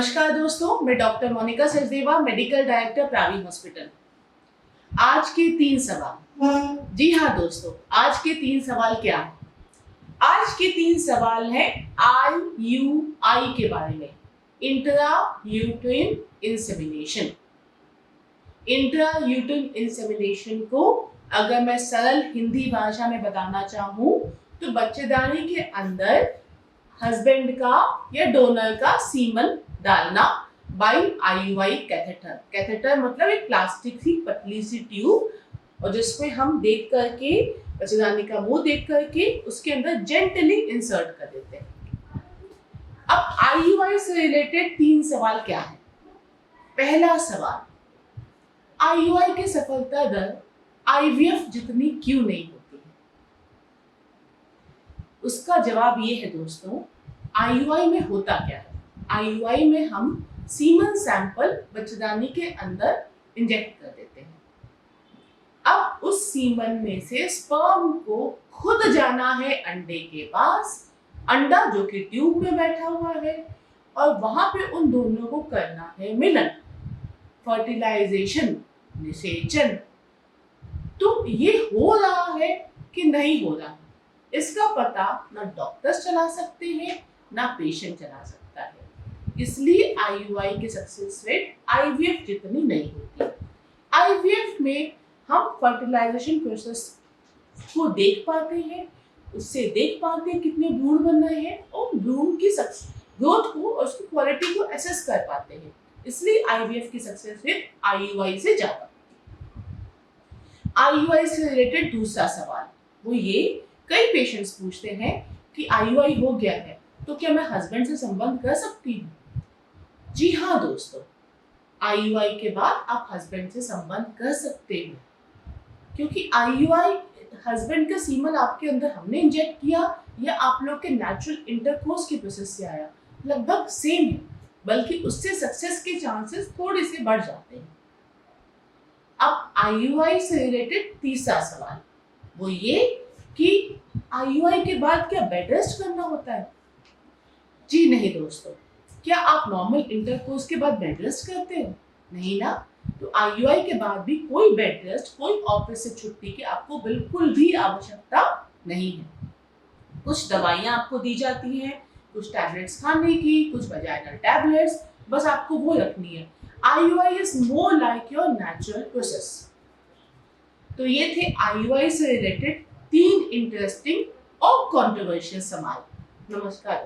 नमस्कार दोस्तों, मैं doctor Monica Sachdeva, medical director Pravi hospital. आज के 3 सवाल। जी हाँ दोस्तों, आज के 3 सवाल क्या है? आज के 3 सवाल हैं IUI के बारे में, intra uterine insemination. Intra uterine insemination को अगर मैं सरल हिंदी भाषा में बताना चाहूँ तो बच्चेदानी के अंदर हस्बैंड का या डोनर का सीमन डालना बाय IUI कैथेटर। कैथेटर मतलब एक प्लास्टिक की पतली सी ट्यूब और जिसमें हम देख करके बच्चेदानी का मुंह देख करके उसके अंदर जेंटली इंसर्ट कर देते हैं। अब IUI से रिलेटेड 3 सवाल क्या है? पहला सवाल, IUI की सफलता दर IVF जितनी क्यों नहीं होती है? उसका जवाब ये है दोस्तों, IUI में होता क्या है? IUI में हम सीमन सैंपल बच्चेदानी के अंदर इंजेक्ट कर देते हैं। अब उस सीमन में से स्पर्म को खुद जाना है अंडे के पास, अंडा जो कि ट्यूब में बैठा हुआ है, और वहां पे उन दोनों को करना है मिलन, फर्टिलाइजेशन, निषेचन। तो ये हो रहा है कि नहीं हो रहा है, इसका पता ना डॉक्टर्स चला सकते हैं ना पेशेंट चला सकता है। इसलिए IUI की सक्सेस रेट IVF जितनी नहीं होती। IVF में हम फर्टिलाइजेशन प्रोसेस को देख पाते हैं, उससे देख पाते हैं कितने भ्रूण बन रहे हैं और भ्रूण की ग्रोथ को और उसकी क्वालिटी को एसेस कर पाते हैं। इसलिए IVF की सक्सेस रेट IUI से ज्यादा। IUI से रिलेटेड दूसरा सवाल वो ये, कई पेशेंट्स पूछते हैं कि IUI हो गया है तो क्या मैं हस्बैंड से संबंध कर सकती हूँ? जी हाँ दोस्तों, IUI के बाद आप हस्बैंड से संबंध कर सकते हो, क्योंकि IUI हस्बैंड का सीमन आपके अंदर हमने इंजेक्ट किया या आप लोग के नेचुरल इंटरकोर्स की प्रोसेस से आया, लगभग सेम है, बल्कि उससे सक्सेस के चांसेस थोड़े से बढ़ जाते हैं। अब IUI से रिलेटेड तीसरा सवाल वो ये कि IUI के बाद क्या बेड रेस्ट करना होता है? जी नहीं दोस्तों, क्या आप नॉर्मल इंटरकोर्स के बाद बेड रेस्ट करते हो? नहीं ना। तो IUI के बाद भी कोई बेड रेस्ट, कोई ऑफिस से छुट्टी की आपको बिल्कुल भी आवश्यकता नहीं है। कुछ दवाइयां आपको दी जाती हैं, कुछ टैबलेट्स खाने की, कुछ वजाइनल टैबलेट्स, बस आपको वो रखनी है। IUI is more like your natural process. तो ये थे IUI से रिलेटेड 3 इंटरेस्टिंग और कंट्रोवर्शियल सवाल। नमस्कार।